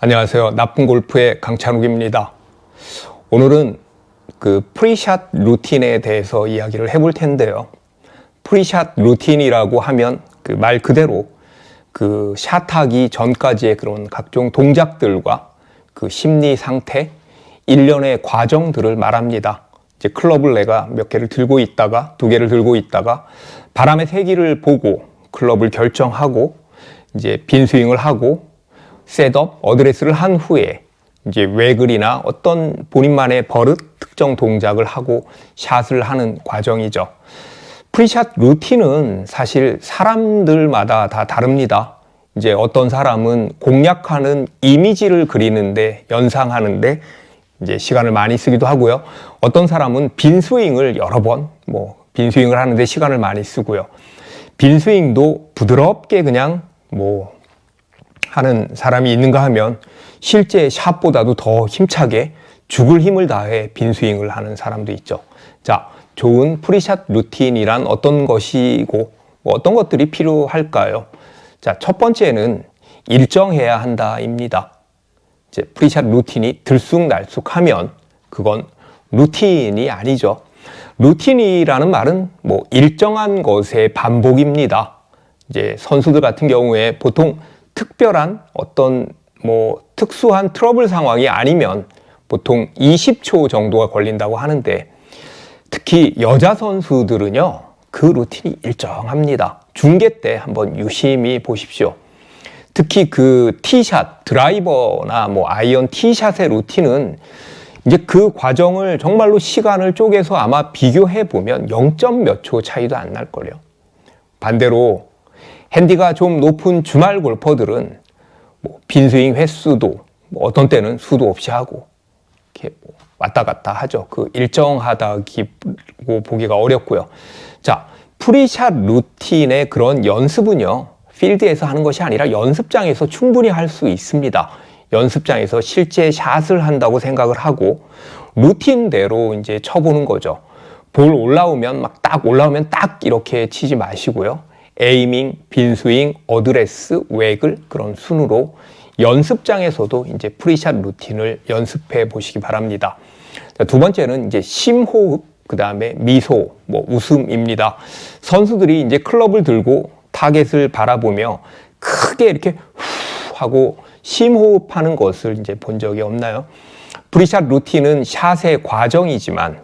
안녕하세요. 나쁜 골프의 강찬욱입니다. 오늘은 그 프리샷 루틴에 대해서 이야기를 해볼 텐데요. 프리샷 루틴이라고 하면 그 말 그대로 그 샷하기 전까지의 그런 각종 동작들과 그 심리 상태, 일련의 과정들을 말합니다. 이제 클럽을 내가 몇 개를 들고 있다가 두 개를 들고 있다가 바람의 세기를 보고 클럽을 결정하고 이제 빈 스윙을 하고 셋업, 어드레스를 한 후에 이제 웨글이나 어떤 본인만의 버릇, 특정 동작을 하고 샷을 하는 과정이죠. 프리샷 루틴은 사실 사람들마다 다 다릅니다. 이제 어떤 사람은 공략하는 이미지를 그리는데, 연상하는데 이제 시간을 많이 쓰기도 하고요. 어떤 사람은 빈 스윙을 여러 번, 빈 스윙을 하는데 시간을 많이 쓰고요. 빈 스윙도 부드럽게 그냥 하는 사람이 있는가 하면 실제 샷보다도 더 힘차게 죽을 힘을 다해 빈 스윙을 하는 사람도 있죠. 자, 좋은 프리샷 루틴이란 어떤 것이고 어떤 것들이 필요할까요? 자, 첫 번째는 일정해야 한다입니다. 이제 프리샷 루틴이 들쑥날쑥하면 그건 루틴이 아니죠. 루틴이라는 말은 일정한 것의 반복입니다. 이제 선수들 같은 경우에 보통 특별한 어떤 특수한 트러블 상황이 아니면 보통 20초 정도가 걸린다고 하는데, 특히 여자 선수들은요, 그 루틴이 일정합니다. 중계 때 한번 유심히 보십시오. 특히 그 티샷, 드라이버나 아이언 티샷의 루틴은 이제 그 과정을 정말로 시간을 쪼개서 아마 비교해 보면 0점 몇 초 차이도 안 날 거예요. 반대로 핸디가 좀 높은 주말 골퍼들은 빈스윙 횟수도 어떤 때는 수도 없이 하고 이렇게 왔다 갔다 하죠. 그 일정하다고 보기가 어렵고요. 자, 프리샷 루틴의 그런 연습은요, 필드에서 하는 것이 아니라 연습장에서 충분히 할 수 있습니다. 연습장에서 실제 샷을 한다고 생각을 하고 루틴대로 이제 쳐보는 거죠. 볼 올라오면 딱 올라오면 딱 이렇게 치지 마시고요. 에이밍, 빈스윙, 어드레스, 웨글 그런 순으로 연습장에서도 이제 프리샷 루틴을 연습해 보시기 바랍니다. 두 번째는 이제 심호흡, 그 다음에 미소, 웃음입니다. 선수들이 이제 클럽을 들고 타겟을 바라보며 크게 이렇게 후 하고 심호흡하는 것을 이제 본 적이 없나요? 프리샷 루틴은 샷의 과정이지만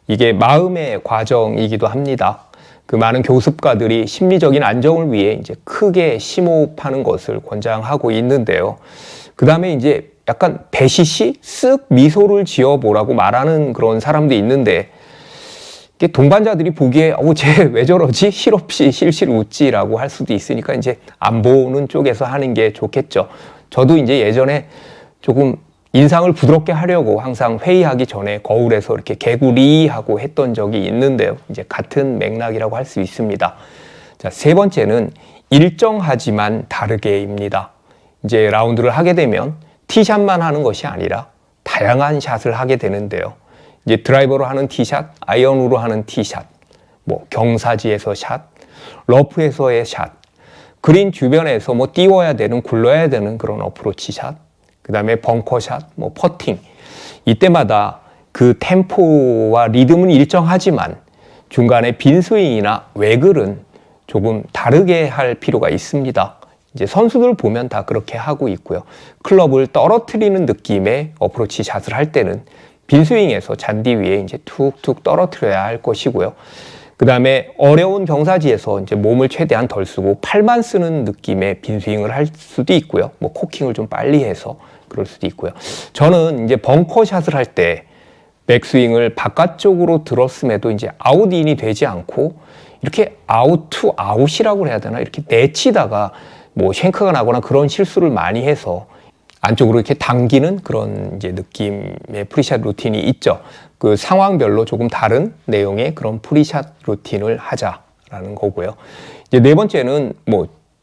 이게 마음의 과정이기도 합니다. 그 많은 교습가들이 심리적인 안정을 위해 이제 크게 심호흡하는 것을 권장하고 있는데요. 그 다음에 이제 약간 배시시 쓱 미소를 지어보라고 말하는 그런 사람도 있는데, 동반자들이 보기에 쟤 왜 저러지? 실없이 실실 웃지라고 할 수도 있으니까 이제 안 보는 쪽에서 하는 게 좋겠죠. 저도 이제 예전에 조금 인상을 부드럽게 하려고 항상 회의하기 전에 거울에서 이렇게 개구리하고 했던 적이 있는데요. 이제 같은 맥락이라고 할 수 있습니다. 자, 세 번째는 일정하지만 다르게입니다. 이제 라운드를 하게 되면 티샷만 하는 것이 아니라 다양한 샷을 하게 되는데요. 이제 드라이버로 하는 티샷, 아이언으로 하는 티샷, 경사지에서 샷, 러프에서의 샷, 그린 주변에서 띄워야 되는, 굴러야 되는 그런 어프로치 샷, 그 다음에 벙커샷, 퍼팅. 이때마다 그 템포와 리듬은 일정하지만 중간에 빈스윙이나 웨글은 조금 다르게 할 필요가 있습니다. 이제 선수들 보면 다 그렇게 하고 있고요. 클럽을 떨어뜨리는 느낌의 어프로치 샷을 할 때는 빈스윙에서 잔디 위에 이제 툭툭 떨어뜨려야 할 것이고요. 그 다음에 어려운 경사지에서 이제 몸을 최대한 덜 쓰고 팔만 쓰는 느낌의 빈스윙을 할 수도 있고요. 코킹을 좀 빨리 해서 그럴 수도 있고요. 저는 이제 벙커샷을 할 때 백스윙을 바깥쪽으로 들었음에도 이제 아웃인이 되지 않고 이렇게 아웃 투 아웃이라고 해야 되나? 이렇게 내치다가 쉔크가 나거나 그런 실수를 많이 해서 안쪽으로 이렇게 당기는 그런 이제 느낌의 프리샷 루틴이 있죠. 그 상황별로 조금 다른 내용의 그런 프리샷 루틴을 하자라는 거고요. 이제 네 번째는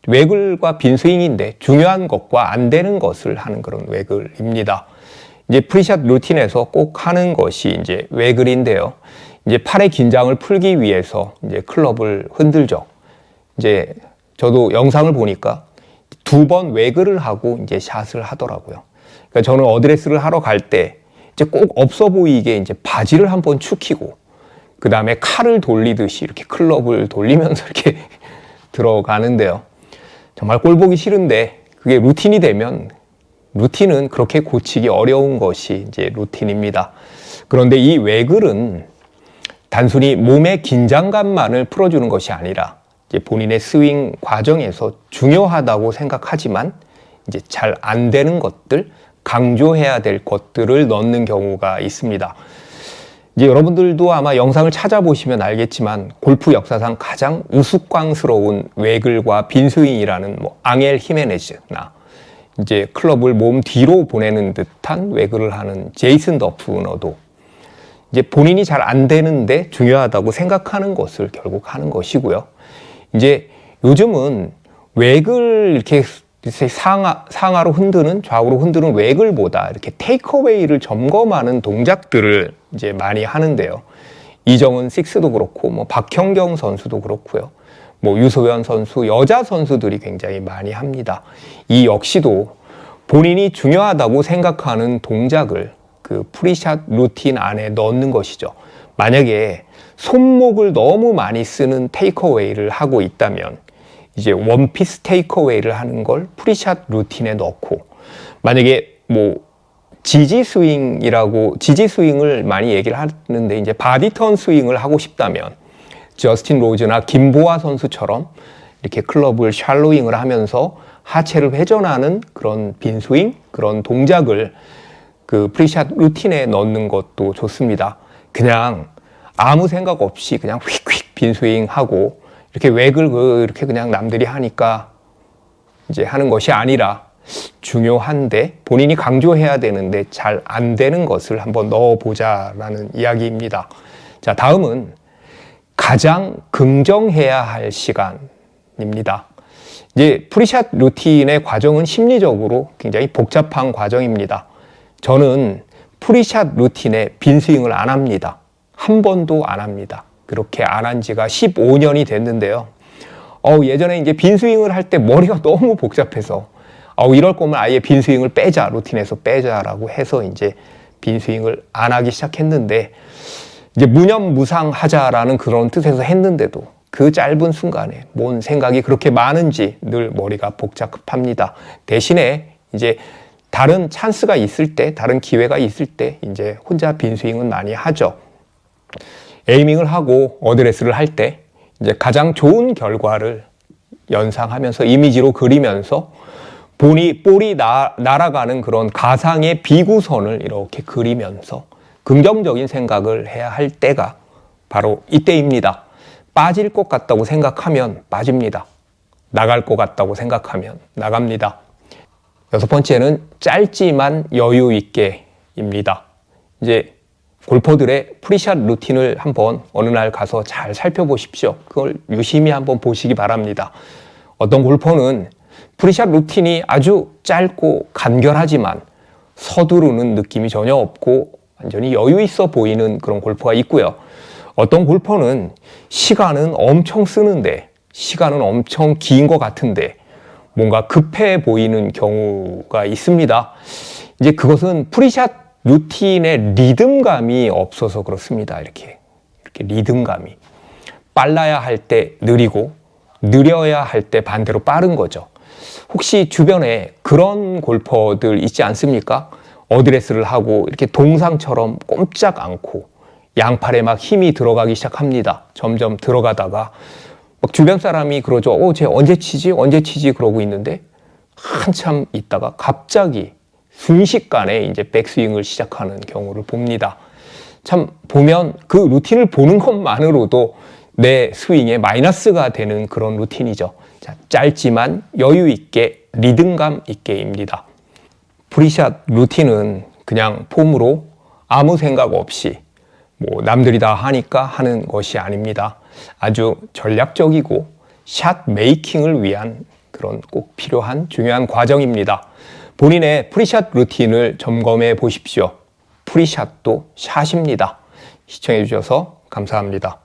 웨글과 빈스윙인데 중요한 것과 안 되는 것을 하는 그런 웨글입니다. 이제 프리샷 루틴에서 꼭 하는 것이 이제 웨글인데요. 이제 팔의 긴장을 풀기 위해서 이제 클럽을 흔들죠. 이제 저도 영상을 보니까 2번 웨글을 하고 이제 샷을 하더라고요. 그러니까 저는 어드레스를 하러 갈 때 이제 꼭 없어 보이게 이제 바지를 한번 축히고 그 다음에 칼을 돌리듯이 이렇게 클럽을 돌리면서 이렇게 들어가는데요. 정말 꼴 보기 싫은데 그게 루틴이 되면 루틴은 그렇게 고치기 어려운 것이 이제 루틴입니다. 그런데 이 외글은 단순히 몸의 긴장감만을 풀어주는 것이 아니라 이제 본인의 스윙 과정에서 중요하다고 생각하지만 이제 잘 안 되는 것들, 강조해야 될 것들을 넣는 경우가 있습니다. 이제 여러분들도 아마 영상을 찾아보시면 알겠지만 골프 역사상 가장 우스꽝스러운 외글과 빈스윙이라는 앙헬 히메네즈나 이제 클럽을 몸 뒤로 보내는 듯한 외글을 하는 제이슨 더프너도 이제 본인이 잘 안 되는데 중요하다고 생각하는 것을 결국 하는 것이고요. 이제 요즘은 외글 이렇게 상하로 흔드는, 좌우로 흔드는 외글보다 이렇게 테이크어웨이를 점검하는 동작들을 이제 많이 하는데요. 이정은 식스도 그렇고, 박형경 선수도 그렇고요. 유소연 선수, 여자 선수들이 굉장히 많이 합니다. 이 역시도 본인이 중요하다고 생각하는 동작을 그 프리샷 루틴 안에 넣는 것이죠. 만약에 손목을 너무 많이 쓰는 테이크어웨이를 하고 있다면 이제 원피스 테이크어웨이를 하는 걸 프리샷 루틴에 넣고, 만약에 지지 스윙을 많이 얘기를 하는데 이제 바디턴 스윙을 하고 싶다면 저스틴 로즈나 김보아 선수처럼 이렇게 클럽을 샬로잉을 하면서 하체를 회전하는 그런 빈스윙, 그런 동작을 그 프리샷 루틴에 넣는 것도 좋습니다. 그냥 아무 생각 없이 그냥 휙휙 빈스윙 하고 이렇게 외글 이렇게 그냥 남들이 하니까 이제 하는 것이 아니라 중요한데 본인이 강조해야 되는데 잘 안 되는 것을 한번 넣어보자라는 이야기입니다. 자, 다음은 가장 긍정해야 할 시간입니다. 이제 프리샷 루틴의 과정은 심리적으로 굉장히 복잡한 과정입니다. 저는 프리샷 루틴에 빈스윙을 안 합니다. 한 번도 안 합니다. 그렇게 안 한 지가 15년이 됐는데요. 예전에 이제 빈스윙을 할 때 머리가 너무 복잡해서 이럴 거면 아예 빈스윙을 빼자, 루틴에서 빼자라고 해서 이제 빈스윙을 안 하기 시작했는데, 이제 무념무상하자라는 그런 뜻에서 했는데도 그 짧은 순간에 뭔 생각이 그렇게 많은지 늘 머리가 복잡합니다. 대신에 이제 다른 찬스가 있을 때, 다른 기회가 있을 때 이제 혼자 빈스윙은 많이 하죠. 에이밍을 하고 어드레스를 할 때 이제 가장 좋은 결과를 연상하면서 이미지로 그리면서 볼이 날아가는 그런 가상의 비구선을 이렇게 그리면서 긍정적인 생각을 해야 할 때가 바로 이때입니다. 빠질 것 같다고 생각하면 빠집니다. 나갈 것 같다고 생각하면 나갑니다. 6번째는 짧지만 여유 있게입니다. 이제 골퍼들의 프리샷 루틴을 한번 어느 날 가서 잘 살펴보십시오. 그걸 유심히 한번 보시기 바랍니다. 어떤 골퍼는 프리샷 루틴이 아주 짧고 간결하지만 서두르는 느낌이 전혀 없고 완전히 여유 있어 보이는 그런 골퍼가 있고요. 어떤 골퍼는 시간은 엄청 쓰는데, 시간은 엄청 긴 것 같은데 뭔가 급해 보이는 경우가 있습니다. 이제 그것은 프리샷 루틴의 리듬감이 없어서 그렇습니다. 이렇게 리듬감이 빨라야 할 때 느리고 느려야 할 때 반대로 빠른 거죠. 혹시 주변에 그런 골퍼들 있지 않습니까? 어드레스를 하고 이렇게 동상처럼 꼼짝 않고 양팔에 막 힘이 들어가기 시작합니다. 점점 들어가다가 막 주변 사람이 그러죠. 쟤 언제 치지 그러고 있는데 한참 있다가 갑자기 순식간에 이제 백스윙을 시작하는 경우를 봅니다. 참 보면 그 루틴을 보는 것만으로도 내 스윙에 마이너스가 되는 그런 루틴이죠. 자, 짧지만 여유 있게 리듬감 있게입니다. 프리샷 루틴은 그냥 폼으로 아무 생각 없이 남들이 다 하니까 하는 것이 아닙니다. 아주 전략적이고 샷 메이킹을 위한 그런 꼭 필요한 중요한 과정입니다. 본인의 프리샷 루틴을 점검해 보십시오. 프리샷도 샷입니다. 시청해 주셔서 감사합니다.